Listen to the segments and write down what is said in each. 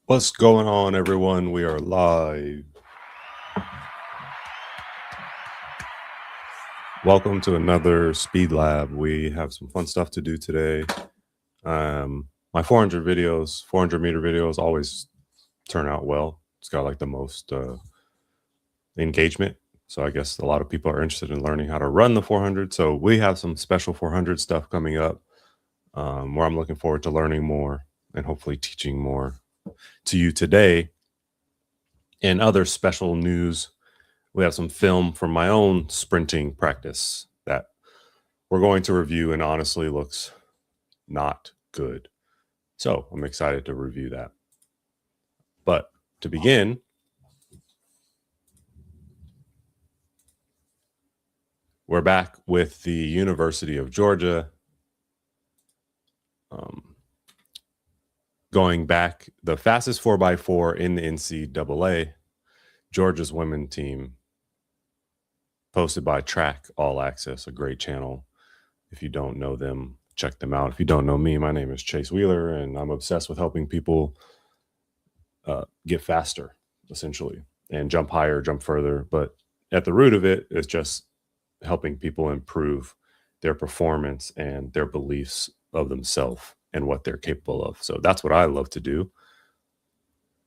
What's going on, everyone? We are live. Welcome to another Speed Lab. We have some fun stuff to do today. My 400 meter videos always turn out well. It's got like the most engagement. So I guess a lot of people are interested in learning how to run the 400. So we have some special 400 stuff coming up where I'm looking forward to learning more and hopefully teaching more to you today. And other special news, we have some film from my own sprinting practice that we're going to review, and honestly looks not good. So I'm excited to review that. But to begin, we're back with the University of Georgia. Going back, the fastest 4x4 in the NCAA, Georgia's women team, posted by Track All Access, a great channel. If you don't know them, check them out. If you don't know me, my name is Chase Wheeler, and I'm obsessed with helping people get faster, essentially, and jump higher, jump further. But at the root of it is just helping people improve their performance and their beliefs of themselves and what they're capable of. So that's what I love to do.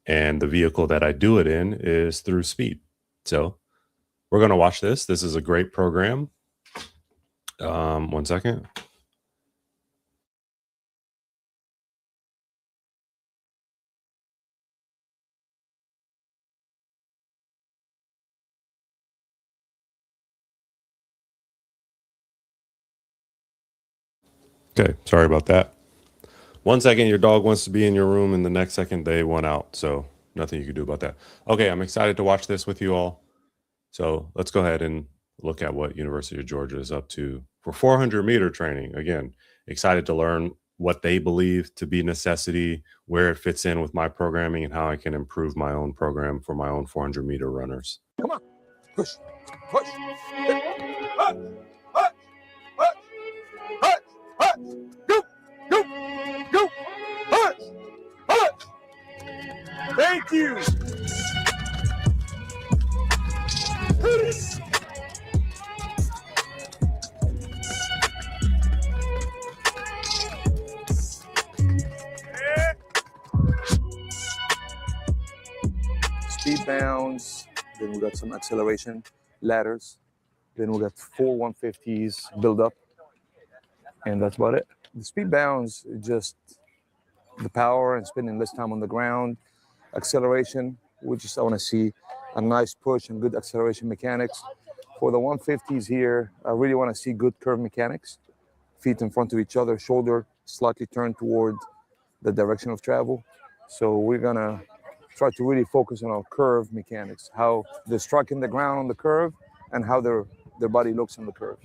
And the vehicle that I do it in is through speed. So we're going to watch this. This is a great program. 1 second. Okay, sorry about that. 1 second, your dog wants to be in your room, and the next second they want out. So nothing you can do about that. Okay, I'm excited to watch this with you all. So let's go ahead and look at what University of Georgia is up to for 400 meter training. Again, excited to learn what they believe to be necessity, where it fits in with my programming, and how I can improve my own program for my own 400 meter runners. Come on, push, push. Go, push, push. Thank you. Speed bounds, then we got some acceleration ladders, then we got 4 150s build up, and that's about it. The speed bounds is just the power and spending less time on the ground. Acceleration, we just want to see a nice push and good acceleration mechanics. For the 150s here, I really want to see good curve mechanics. Feet in front of each other, shoulder slightly turned toward the direction of travel. So we're gonna try to really focus on our curve mechanics, how they're striking the ground on the curve and how their body looks on the curve.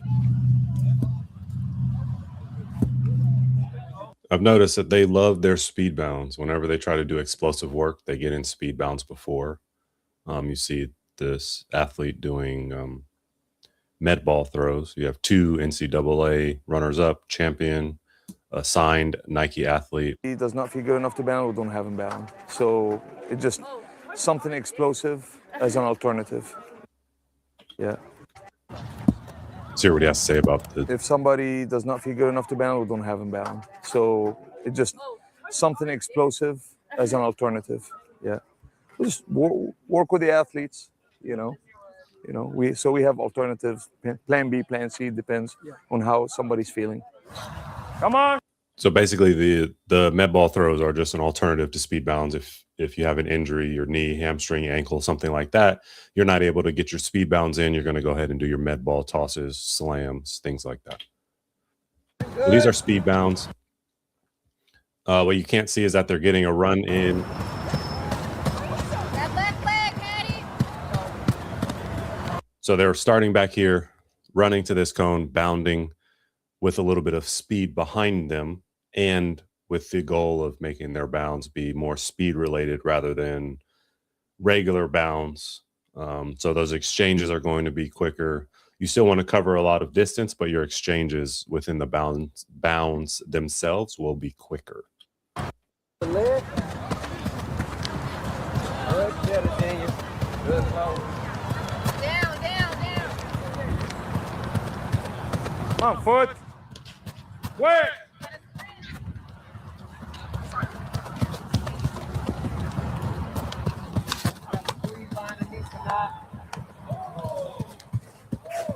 I've noticed that they love their speed bounds. Whenever they try to do explosive work, they get in speed bounds before. You see this athlete doing med ball throws. You have 2 NCAA runners-up, champion, a signed Nike athlete. He does not feel good enough to bound, we don't have him bound. So it's just something explosive as an alternative. Yeah. See what he has to say about the. If somebody does not feel good enough to bound, we don't have him bound. So it's just something explosive as an alternative. Yeah. We'll just work with the athletes, you know. We have alternatives, plan B, plan C, depends on how somebody's feeling. Come on. So basically, the med ball throws are just an alternative to speed bounds. If you have an injury, your knee, hamstring, ankle, something like that, you're not able to get your speed bounds in, you're going to go ahead and do your med ball tosses, slams, things like that. So these are speed bounds. What you can't see is that they're getting a run in. So they're starting back here, running to this cone, bounding with a little bit of speed behind them, and with the goal of making their bounds be more speed related rather than regular bounds. So those exchanges are going to be quicker. You still want to cover a lot of distance, but your exchanges within the bounds themselves will be quicker. Come on, foot. Wait.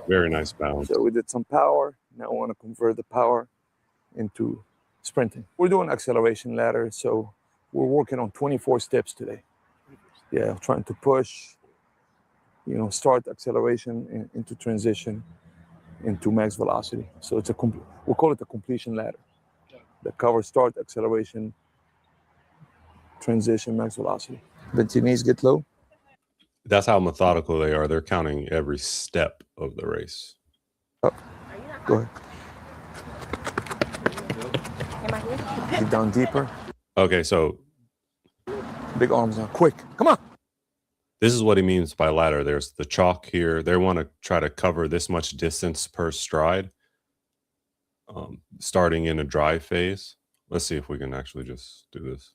Very nice bounce. So we did some power. Now I want to convert the power into sprinting. We're doing acceleration ladder, so we're working on 24 steps today. Yeah, trying to push, start acceleration into transition into max velocity. So it's we'll call it a completion ladder. The cover, start, acceleration, transition, max velocity. Bend your knees, get low. That's how methodical they are. They're counting every step of the race. Up. Go ahead. Get down deeper. Okay, so big arms now. Quick. Come on. This is what he means by ladder. There's the chalk here. They want to try to cover this much distance per stride, starting in a drive phase. Let's see if we can actually just do this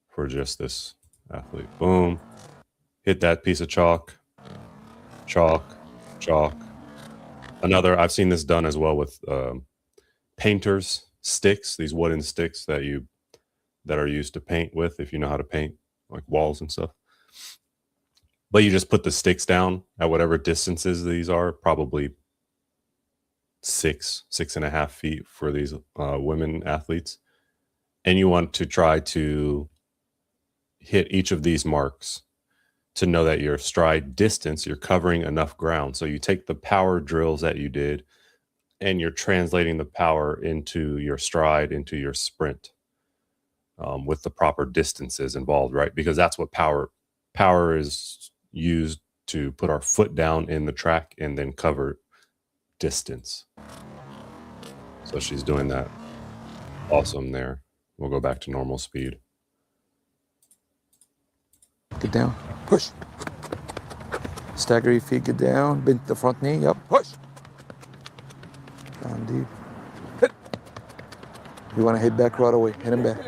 for just this athlete. Boom. Hit that piece of chalk. Chalk. Chalk. Another, I've seen this done as well with painters, sticks, these wooden sticks that are used to paint with, if you know how to paint, like walls and stuff. But you just put the sticks down at whatever distances these are, probably 6.5 feet for these women athletes. And you want to try to hit each of these marks to know that your stride distance, you're covering enough ground. So you take the power drills that you did and you're translating the power into your stride, into your sprint, with the proper distances involved, right? Because that's what power is used to put our foot down in the track and then cover distance. So she's doing that. Awesome there. We'll go back to normal speed. Get down. Push. Stagger your feet, get down. Bend the front knee. Up. Push. Down deep. Hit. You want to hit back right away. Hit him back.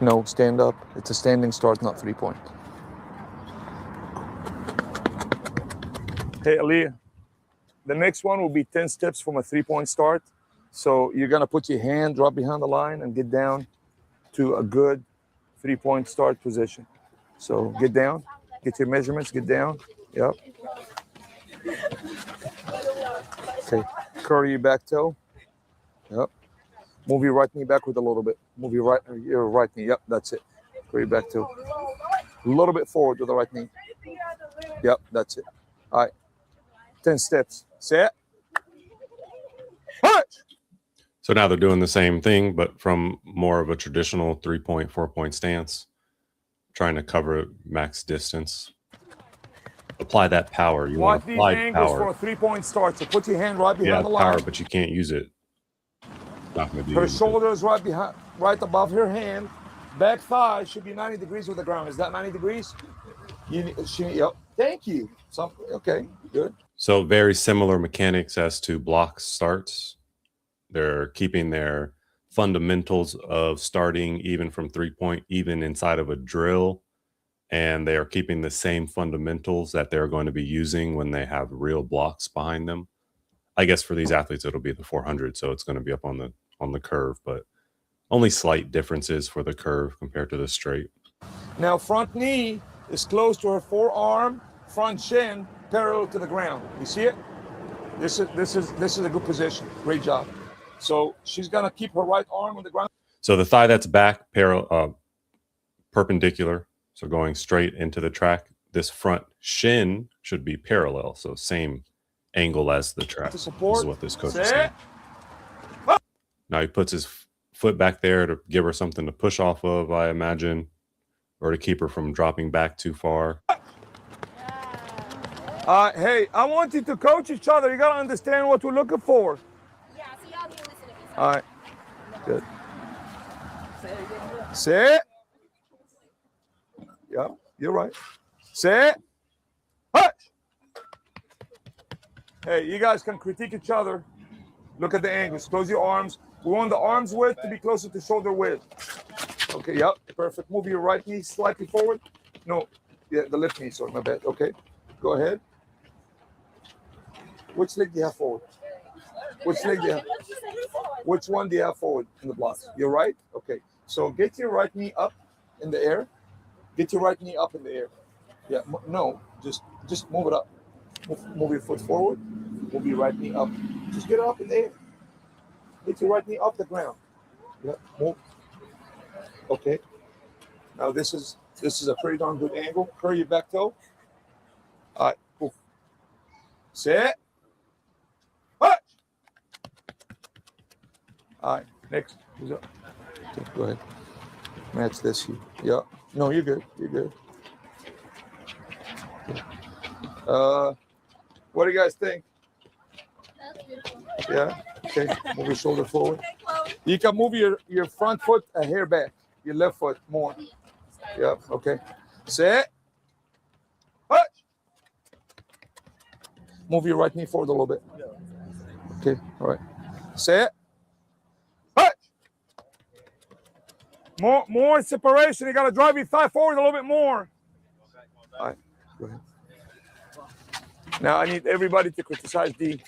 No, stand up. It's a standing start, not 3-point. Hey, Aliyah. The next one will be 10 steps from a 3-point start. So you're going to put your hand, drop behind the line, and get down to a good 3-point start position. So get down, get your measurements, get down. Yep. Okay, curl your back toe. Yep. Move your right knee backward a little bit. Move your right knee. Yep, that's it. Curl your back toe. A little bit forward with the right knee. Yep, that's it. All right. 10 steps. Set. Punch! So now they're doing the same thing, but from more of a traditional 3-point, 4-point stance, trying to cover max distance. Apply that power. You want to apply power for a 3-point start. So put your hand right behind the line. Power, but you can't use it. Not gonna be her shoulders right behind, right above her hand. Back thigh should be 90 degrees with the ground. Is that 90 degrees? Yep. Thank you. Okay, good. So very similar mechanics as to block starts. They're keeping their fundamentals of starting even from 3-point, even inside of a drill. And they are keeping the same fundamentals that they're going to be using when they have real blocks behind them. I guess for these athletes, it'll be the 400. So it's going to be up on the curve, but only slight differences for the curve compared to the straight. Now, front knee is close to her forearm, front shin parallel to the ground. You see it? This is a good position. Great job. So she's gonna keep her right arm on the ground. So the thigh that's back, perpendicular, so going straight into the track. This front shin should be parallel, so same angle as the track. This is what this coach is saying. Now he puts his foot back there to give her something to push off of, I imagine, or to keep her from dropping back too far. Hey, I want you to coach each other. You gotta understand what we're looking for. Yeah, so y'all can listen to me. All right, good. Sit. Yep, you're right. Sit. Punch. Hey, you guys can critique each other. Look at the angles. Close your arms. We want the arms width to be closer to shoulder width. Okay, yep, perfect. Move your right knee slightly forward. No, yeah, the left knee. Sorry, my bad. Okay, go ahead. Which leg do you have forward? Which leg do you have? Which one do you have forward in the blocks? Your right? Okay. So get your right knee up in the air. Get your right knee up in the air. Yeah. No, just move it up. Move your foot forward. Move your right knee up. Just get it up in the air. Get your right knee off the ground. Yeah. Move. Okay. Now this is a pretty darn good angle. Curl your back toe. All right. Cool. Set. Punch. All right. Next. Who's up? Okay, go ahead. Match this here. Yeah. No, you're good. You're good. What do you guys think? That's beautiful. Yeah. Okay. Move your shoulder forward. You can move your front foot a hair back. Your left foot more. Yeah. Okay. Set. Punch. Move your right knee forward a little bit. Okay. All right. Set. Punch. More separation. You got to drive your thigh forward a little bit more. All right. Go ahead. Now I need everybody to criticize D.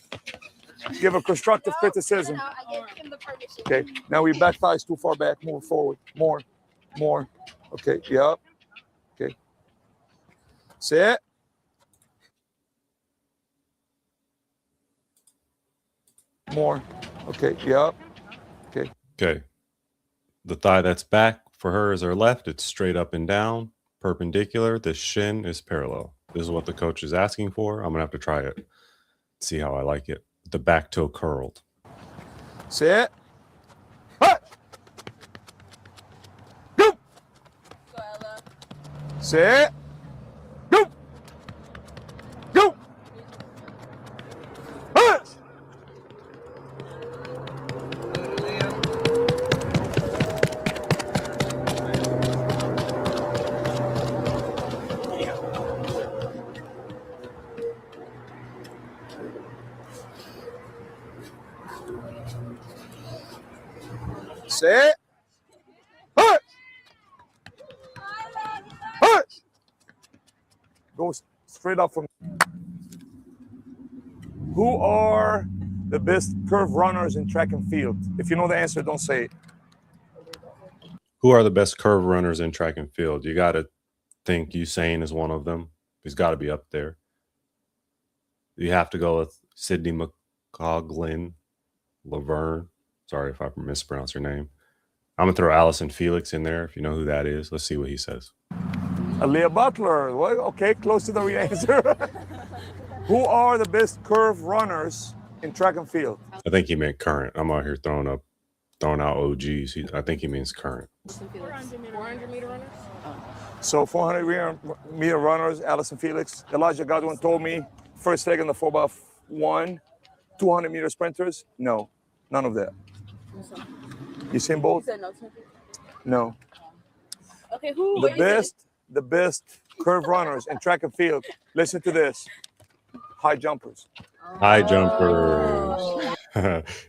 Give a constructive criticism. I gave him the permission. Okay. Now your back thigh is too far back. Move forward. More. Okay. Yep. Okay. Set. More. Okay. Yep. Okay. Okay. The thigh that's back for her is her left. It's straight up and down, perpendicular. The shin is parallel. This is what the coach is asking for. I'm going to have to try it. See how I like it. The back toe curled. Set. Punch. Go. Set. Go. Go. Punch. Set. Punch. Punch. Go straight up from. Who are the best curve runners in track and field? If you know the answer, don't say it. Who are the best curve runners in track and field? You got to think Usain is one of them. He's got to be up there. You have to go with Sydney McCoglin, Laverne. Sorry if I mispronounce your name. I'm going to throw Allison Felix in there if you know who that is. Let's see what he says. Aaliyah Butler. Well, okay, close to the real answer. Who are the best curve runners in track and field? I think he meant current. I'm out here throwing out OGs. I think he means current. 400 meter runners? So 400-meter runners, Allison Felix. Elijah Godwin told me first leg in the 4x1, 200-meter sprinters. No, none of that. You seen both? said no. No. Okay, who? The best curve runners in track and field. Listen to this. High jumpers. High jumpers.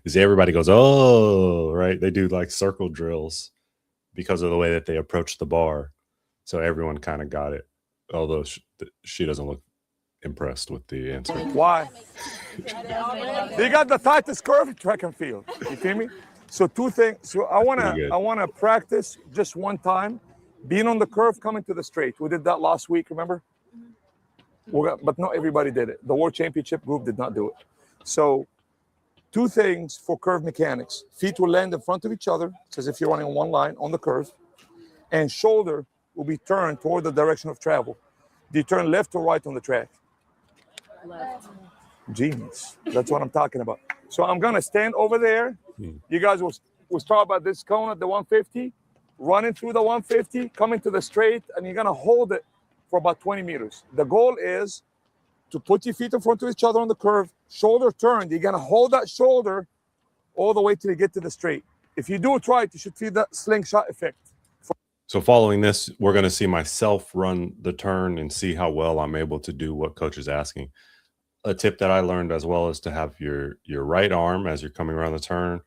See, everybody goes, oh, right. They do like circle drills because of the way that they approach the bar. So everyone kind of got it. Although she doesn't look impressed with the answer. Why? They got the tightest curve in track and field. You feel me? So two things. So I wanna practice just one time, being on the curve, coming to the straight. We did that last week, remember? But not everybody did it. The World Championship group did not do it. So two things for curve mechanics. Feet will land in front of each other, as if you're running on one line on the curve, and shoulder will be turned toward the direction of travel. Do you turn left or right on the track? Left. Genius. That's what I'm talking about. So I'm gonna stand over there. You guys will start about this cone at the 150, running through the 150, coming to the straight, and you're gonna hold it for about 20 meters. The goal is to put your feet in front of each other on the curve, shoulder turned. You're gonna hold that shoulder all the way till you get to the straight. If you do it right, you should feel that slingshot effect. So following this, we're going to see myself run the turn and see how well I'm able to do what coach is asking. A tip that I learned as well is to have your right arm as you're coming around the turn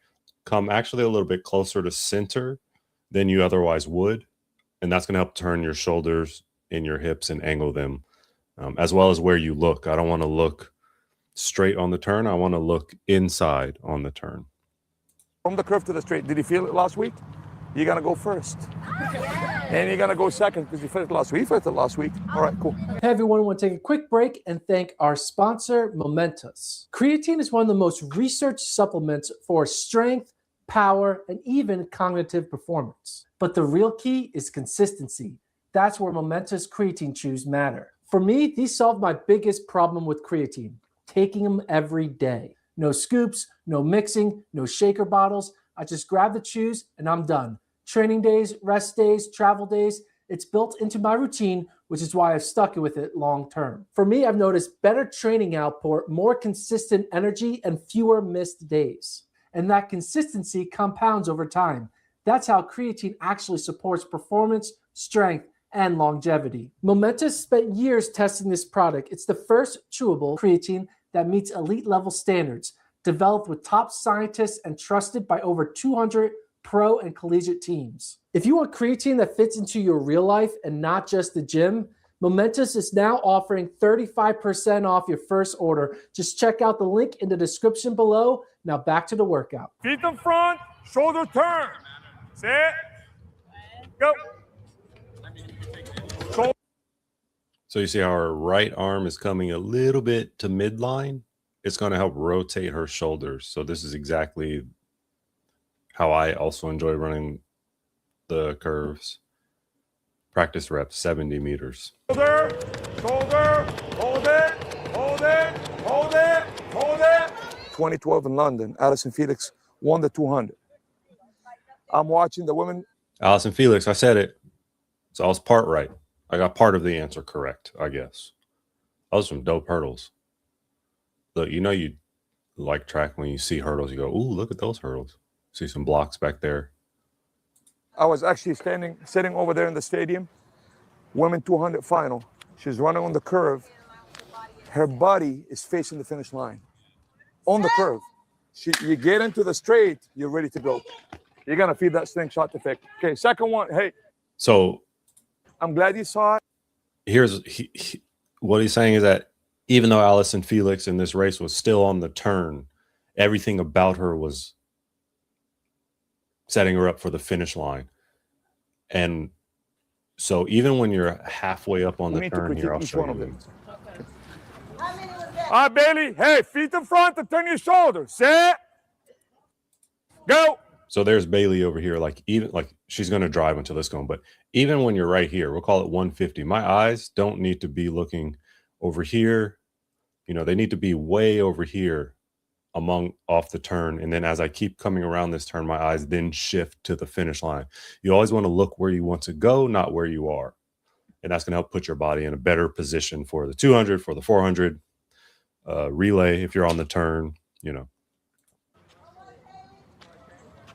come actually a little bit closer to center than you otherwise would. And that's going to help turn your shoulders in your hips and angle them, as well as where you look. I don't want to look straight on the turn. I want to look inside on the turn. From the curve to the straight, did you feel it last week? You're going to go first. And you're going to go second because you finished last week. You finished it last week. All right, cool. Hey everyone, I want to take a quick break and thank our sponsor, Momentus. Creatine is one of the most researched supplements for strength, power, and even cognitive performance. But the real key is consistency. That's where Momentus creatine chews matter. For me, these solve my biggest problem with creatine, taking them every day. No scoops, no mixing, no shaker bottles. I just grab the chews and I'm done. Training days, rest days, travel days, it's built into my routine, which is why I've stuck with it long term. For me, I've noticed better training output, more consistent energy, and fewer missed days. And that consistency compounds over time. That's how creatine actually supports performance, strength, and longevity. Momentus spent years testing this product. It's the first chewable creatine that meets elite level standards, developed with top scientists and trusted by over 200 pro and collegiate teams. If you want creatine that fits into your real life and not just the gym, Momentus is now offering 35% off your first order. Just check out the link in the description below. Now back to the workout. Feet in front, shoulder turn. Sit. Go. So you see how her right arm is coming a little bit to midline? It's going to help rotate her shoulders. So this is exactly how I also enjoy running the curves. Practice reps, 70 meters. Shoulder, shoulder, hold it, hold it, hold it, hold it. 2012 in London, Allyson Felix won the 200. I'm watching the women. Allyson Felix, I said it. So I was part right. I got part of the answer correct, I guess. Those are some dope hurdles. Look, you know you like track when you see hurdles. You go, ooh, look at those hurdles. See some blocks back there. I was actually sitting over there in the stadium. Women 200 final. She's running on the curve. Her body is facing the finish line. On the curve. You get into the straight, you're ready to go. You're going to feed that slingshot to Vic. Okay, second one. Hey. So I'm glad you saw it. Here's what he's saying is that even though Allyson Felix in this race was still on the turn, everything about her was setting her up for the finish line. And so even when you're halfway up on the turn here, I'll show you. All right, Bailey. Hey, feet in front and turn your shoulders. Set. Go. So there's Bailey over here, like she's going to drive until this going. But even when you're right here, we'll call it 150. My eyes don't need to be looking over here. You know, they need to be way over here off the turn. And then as I keep coming around this turn, my eyes then shift to the finish line. You always want to look where you want to go, not where you are. And that's going to help put your body in a better position for the 200, for the 400 relay. If you're on the turn, you know.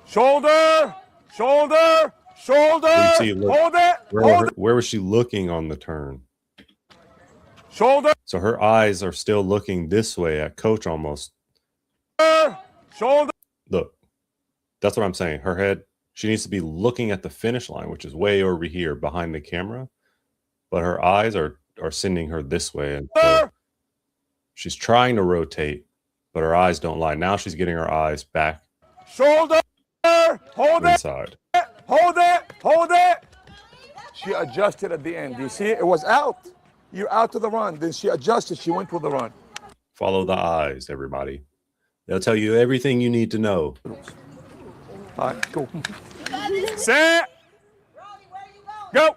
Shoulder, shoulder, shoulder. Hold it. Where was she looking on the turn? Shoulder. So her eyes are still looking this way at coach almost. Shoulder. Look, that's what I'm saying. Her head, she needs to be looking at the finish line, which is way over here behind the camera. But her eyes are sending her this way. And so she's trying to rotate, but her eyes don't lie. Now she's getting her eyes back. Shoulder. Hold inside. It. Hold it. Hold it. She adjusted at the end. You see, it was out. You're out to the run. Then she adjusted. She went to the run. Follow the eyes, everybody. They'll tell you everything you need to know. All right, cool. Set. Go.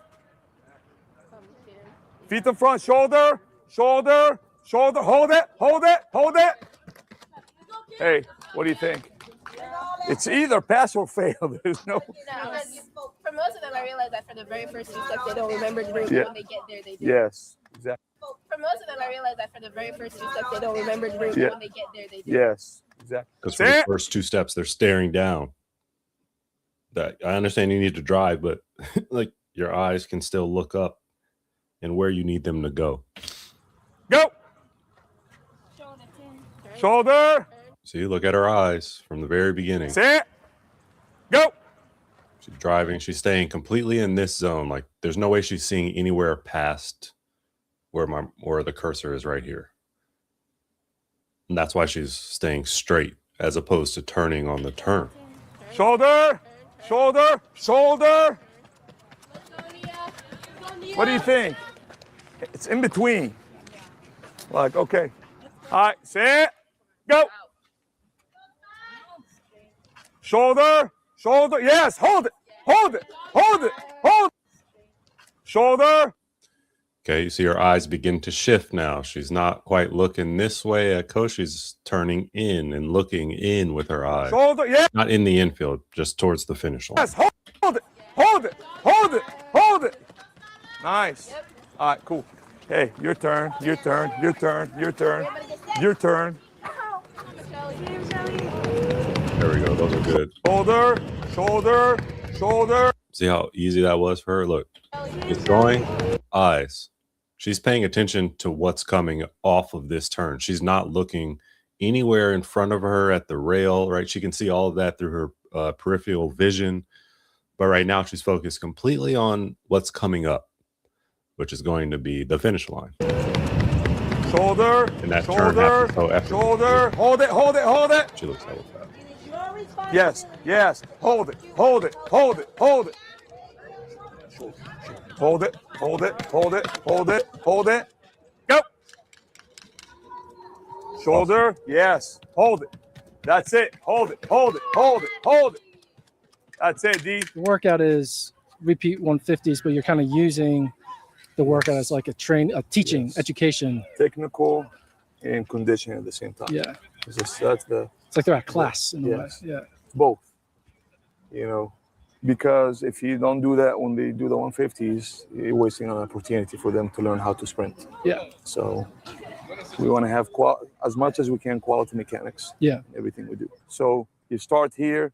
Feet in front. Shoulder. Shoulder. Shoulder. Hold it. Hold it. Hold it. Hey, what do you think? It's either pass or fail. There's no. For most of them, I realize that for the very first two steps, they don't remember to bring when they get there. They do. Yes, exactly. For most of them, I realize that for the very first two steps, they don't remember to bring when they get there. They do. Yes, exactly. Because for the first two steps, they're staring down. That I understand you need to drive, but like your eyes can still look up and where you need them to go. Go. Shoulder. See, look at her eyes from the very beginning. Sit. Go. She's driving. She's staying completely in this zone. Like there's no way she's seeing anywhere past where the cursor is right here. And that's why she's staying straight as opposed to turning on the turn. Shoulder, shoulder, shoulder. What do you think? It's in between. Like, okay. All right, sit, go. Shoulder, shoulder. Yes, hold it, hold it, hold it, hold it. Shoulder. Okay, you see her eyes begin to shift now. She's not quite looking this way at coach. She's turning in and looking in with her eyes. Shoulder, yeah. Not in the infield, just towards the finish line. Yes, hold it, hold it, hold it, hold it. Nice. All right, cool. Hey, your turn, your turn, your turn, your turn, your turn. There we go. Those are good. Shoulder, shoulder, shoulder. See how easy that was for her? Look, it's going, eyes. She's paying attention to what's coming off of this turn. She's not looking anywhere in front of her at the rail, right? She can see all of that through her peripheral vision. But right now, she's focused completely on what's coming up, which is going to be the finish line. Shoulder, And that turn shoulder, happens so effortlessly. shoulder. Hold it, hold it, hold it. She looks hella fast. Yes, yes. Hold it, hold it, hold it, hold it. Hold it, hold it, hold it, hold it, hold it. Go. Shoulder, yes. Hold it. That's it. Hold it, hold it, hold it, hold it. That's it, D. The workout is repeat 150s, but you're kind of using the workout as like a teaching, Yes. education. Technical and conditioning at the same time. Yeah. That's the It's like they're at class in a way. Yes. Yeah. both. You know, because if you don't do that when they do the 150s, you're wasting an opportunity for them to learn how to sprint. Yeah. So we want to have as much as we can quality mechanics. Yeah. In everything we do. So you start here.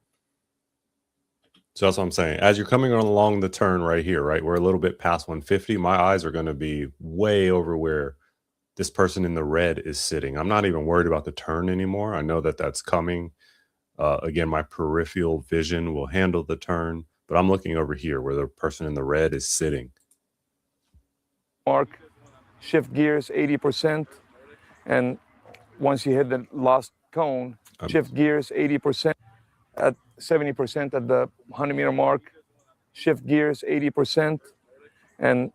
So that's what I'm saying. As you're coming along the turn right here, right, we're a little bit past 150. My eyes are going to be way over where this person in the red is sitting. I'm not even worried about the turn anymore. I know that that's coming. Again, my peripheral vision will handle the turn, but I'm looking over here where the person in the red is sitting. Mark, shift gears 80%, and once you hit the last cone, shift gears 80% at 70% at the 100-meter mark. Shift gears 80%, and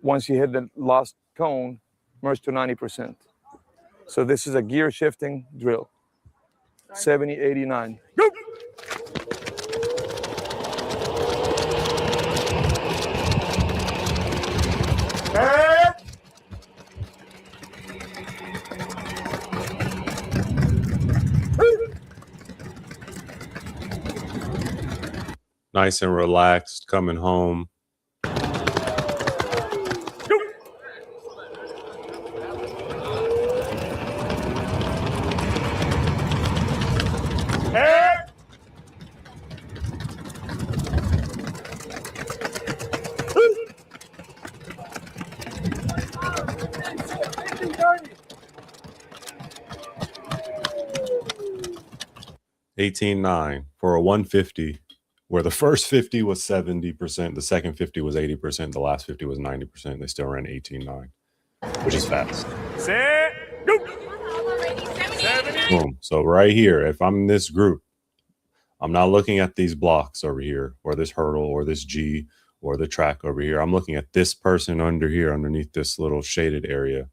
once you hit the last cone, merge to 90%. So this is a gear shifting drill. 70, 89. Go! And 'Cause nice and relaxed, coming home. $18.9 for a 150, where the first 50 was 70%, the second 50 was 80%, the last 50 was 90%. They still ran 18.9, which is fast. set, go! 70. Boom. So right here, if I'm in this group, I'm not looking at these blocks over here, or this hurdle, or this G, or the track over here. I'm looking at this person under here, underneath this little shaded area.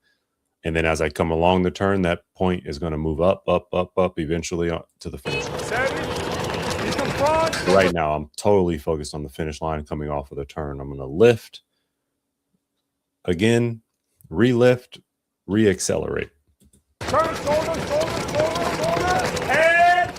And then as I come along the turn, that point is going to move up, up, up, up, eventually to the finish line. 70. He's in front. Right now, I'm totally focused on the finish line coming off of the turn. I'm going to lift. Again, re-lift, re-accelerate. Turn, shoulder, shoulder, shoulder, shoulder. And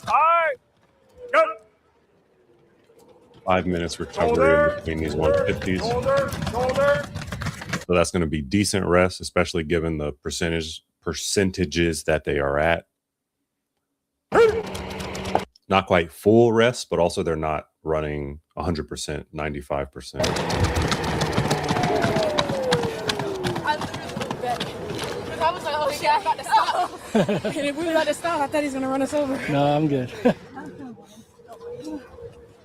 all right, go. 5 minutes recovery Shoulder, in between these 150s. shoulder, shoulder. So that's going to be decent rest, especially given the percentages that they are at. Not quite full rest, but also they're not running 100%, 95%. I was like, oh shit, I'm about to stop. And if we were about to stop, I thought he was going to run us over. No, I'm good.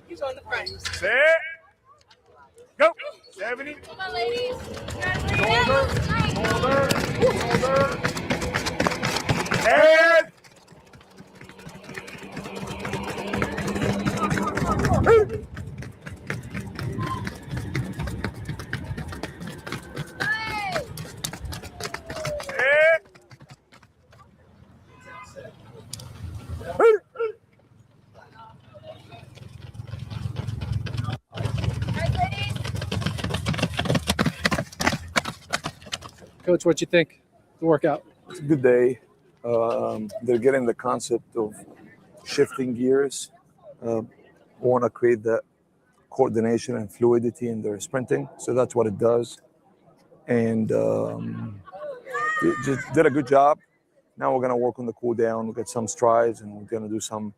He's on the front. Set. Go. 70. Come on, ladies. Shoulder. Head. Coach, what you think? The workout. It's a good day. They're getting the concept of shifting gears. Want to create that coordination and fluidity in their sprinting. So that's what it does. And they just did a good job. Now we're going to work on the cool down. We'll get some strides and we're going to do some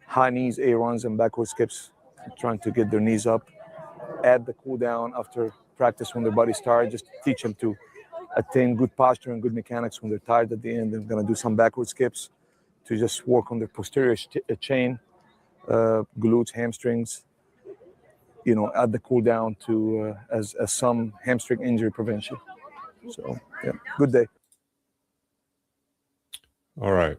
high knees, A runs, and backward skips, trying to get their knees up. Add the cool down after practice when their body's tired. Just teach them to attain good posture and good mechanics when they're tired at the end. I'm going to do some backward skips to just work on their posterior chain, glutes, hamstrings, add the cool down to as some hamstring injury prevention. So, yeah, good day. All right.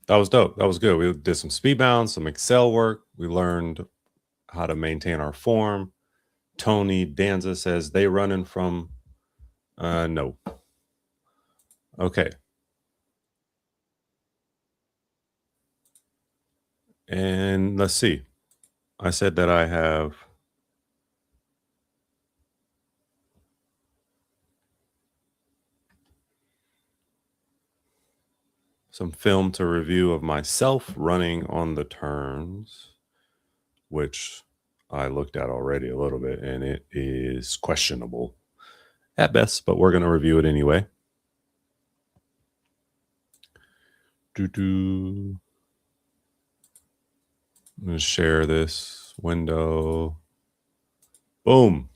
That was dope. That was good. We did some speed bounds, some Excel work. We learned how to maintain our form. Tony Danza says they running from no. Okay. And let's see. I said that I have some film to review of myself running on the turns, which I looked at already a little bit, and it is questionable at best, but we're going to review it anyway. I'm going to share this window. Boom.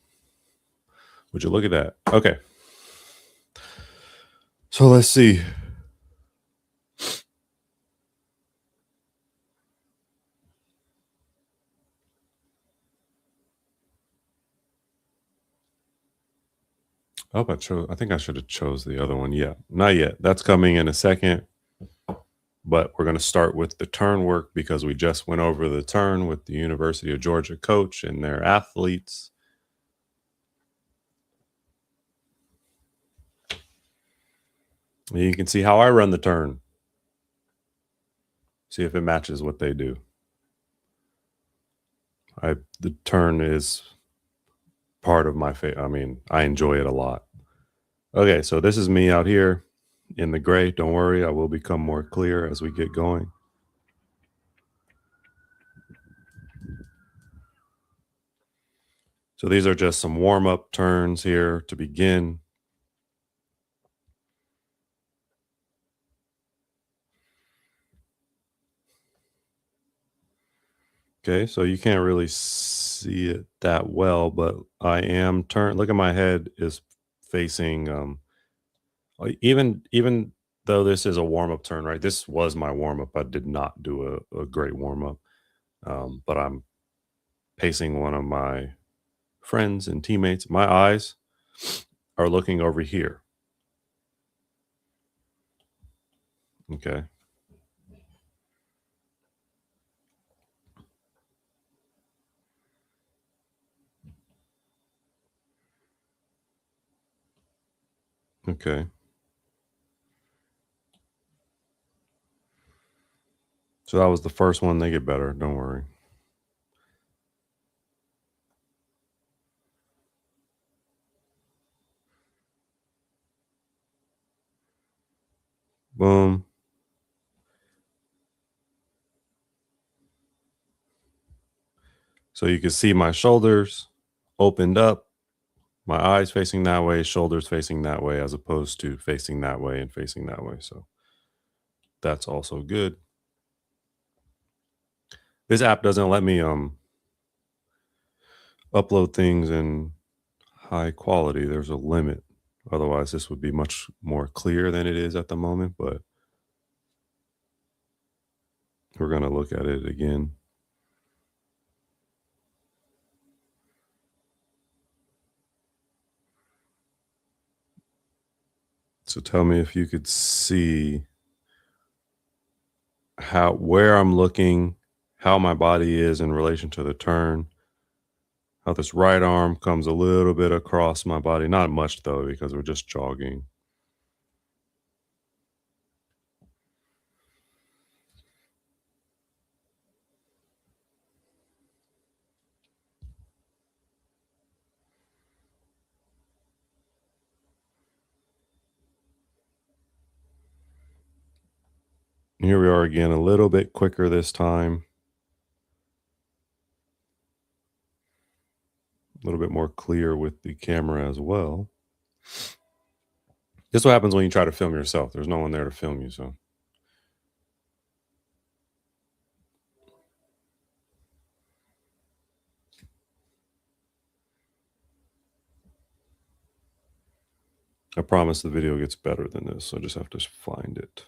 Would you look at that? Okay. So let's see. Oh, I think I should have chose the other one. Yeah, not yet. That's coming in a second. But we're going to start with the turn work because we just went over the turn with the University of Georgia coach and their athletes. And you can see how I run the turn. See if it matches what they do. The turn is part of my I enjoy it a lot. Okay, so this is me out here in the gray. Don't worry, I will become more clear as we get going. So these are just some warm-up turns here to begin. Okay, so you can't really see it that well, but I am turned. Look at my head is facing even though this is a warm-up turn, right? This was my warm-up. I did not do a great warm-up, but I'm pacing one of my friends and teammates. My eyes are looking over here. Okay. Okay. So that was the first one. They get better. Don't worry. Boom. So you can see my shoulders opened up, my eyes facing that way, shoulders facing that way, as opposed to facing that way and facing that way. So that's also good. This app doesn't let me upload things in high quality. There's a limit. Otherwise, this would be much more clear than it is at the moment, but we're going to look at it again. So tell me if you could see where I'm looking, how my body is in relation to the turn, how this right arm comes a little bit across my body. Not much though, because we're just jogging. Here we are again, a little bit quicker this time. A little bit more clear with the camera as well. This is what happens when you try to film yourself. There's no one there to film you, so. I promise the video gets better than this, so I just have to find it.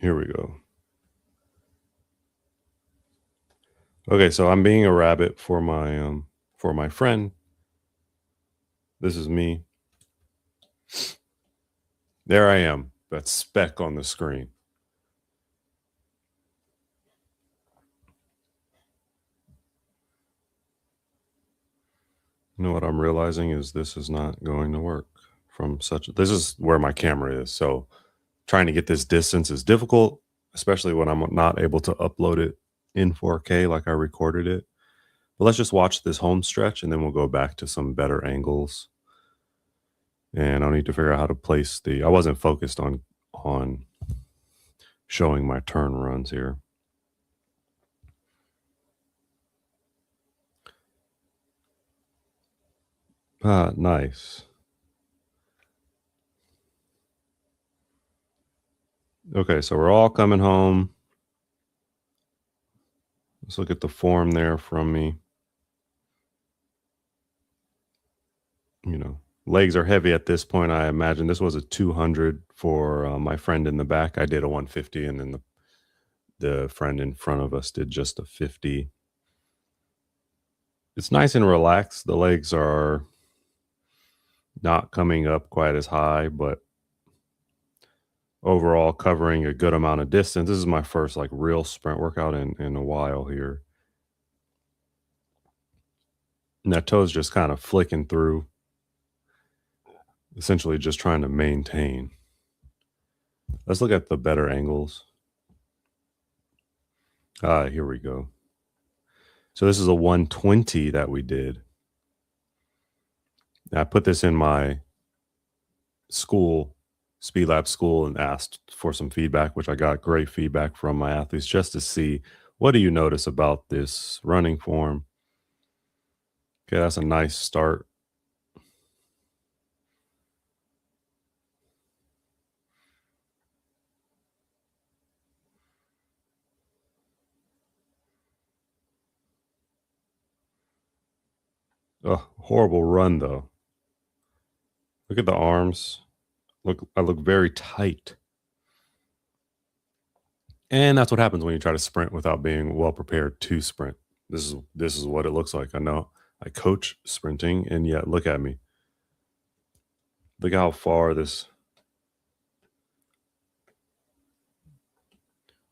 Here we go. Okay, so I'm being a rabbit for my friend. This is me. There I am, that speck on the screen. You know what I'm realizing is this is not going to work this is where my camera is. So trying to get this distance is difficult, especially when I'm not able to upload it in 4K like I recorded it. But let's just watch this home stretch and then we'll go back to some better angles. And I'll need to figure out how to place I wasn't focused on showing my turn runs here. Ah, nice. Okay, so we're all coming home. Let's look at the form there from me. You know, legs are heavy at this point. I imagine this was a 200 for my friend in the back. I did a 150, and then the friend in front of us did just a 50. It's nice and relaxed. The legs are not coming up quite as high, but overall covering a good amount of distance. This is my first like real sprint workout in a while here. And that toe's just kind of flicking through, essentially just trying to maintain. Let's look at the better angles. Here we go. So this is a 120 that we did. I put this in my school, Speed Lab school, and asked for some feedback, which I got great feedback from my athletes just to see, what do you notice about this running form? Okay, that's a nice start. Oh, horrible run though. Look at the arms. I look very tight. And that's what happens when you try to sprint without being well prepared to sprint. This is what it looks like. I know I coach sprinting, and yet look at me. Look how far this,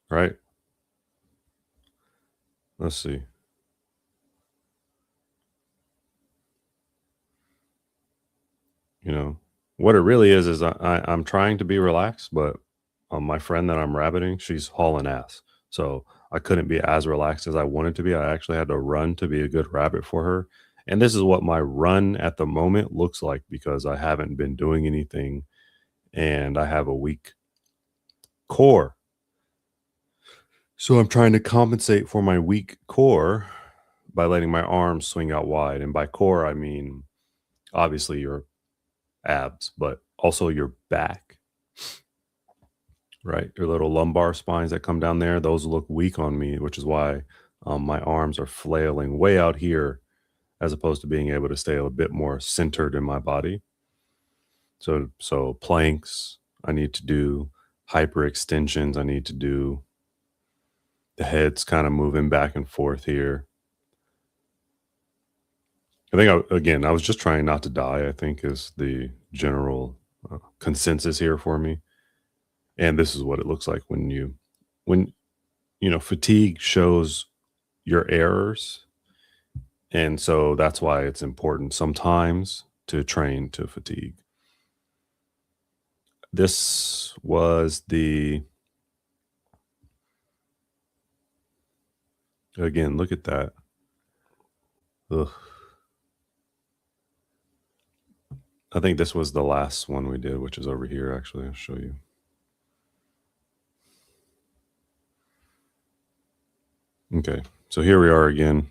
right? Let's see. You know, what it really is I'm trying to be relaxed, but my friend that I'm rabbiting, she's hauling ass. So I couldn't be as relaxed as I wanted to be. I actually had to run to be a good rabbit for her. And this is what my run at the moment looks like because I haven't been doing anything and I have a weak core. So I'm trying to compensate for my weak core by letting my arms swing out wide. And by core, I mean obviously your abs, but also your back, right? Your little lumbar spines that come down there, those look weak on me, which is why my arms are flailing way out here as opposed to being able to stay a bit more centered in my body. So planks, I need to do hyperextensions. I need to do the head's kind of moving back and forth here. I think, I was just trying not to die, I think is the general consensus here for me. And this is what it looks like when fatigue shows your errors. And so that's why it's important sometimes to train to fatigue. This was again, look at that. Ugh. I think this was the last one we did, which is over here, actually. I'll show you. Okay, so here we are again.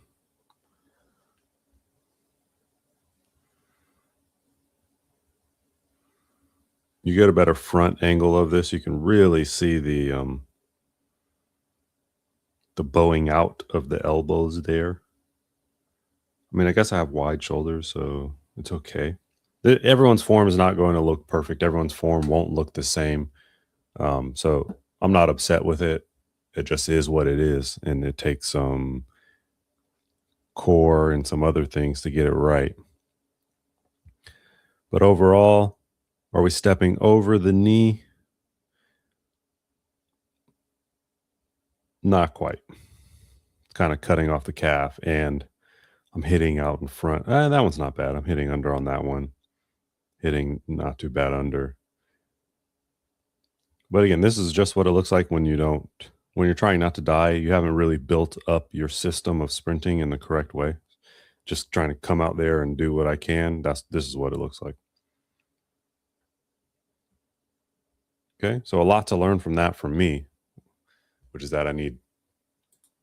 You get a better front angle of this, you can really see the bowing out of the elbows there. I mean, I guess I have wide shoulders, so it's okay. Everyone's form is not going to look perfect. Everyone's form won't look the same. So I'm not upset with it. It just is what it is. And it takes some core and some other things to get it right. But overall, are we stepping over the knee? Not quite. It's kind of cutting off the calf, and I'm hitting out in front. That one's not bad. I'm hitting under on that one. Hitting not too bad under. But again, this is just what it looks like when you're trying not to die. You haven't really built up your system of sprinting in the correct way. Just trying to come out there and do what I can. This is what it looks like. Okay, so a lot to learn from that from me, which is that I need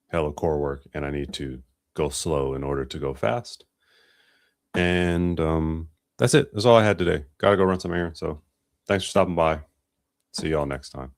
hella core work and I need to go slow in order to go fast. And that's it. That's all I had today. Gotta go run some errands. So thanks for stopping by. See y'all next time.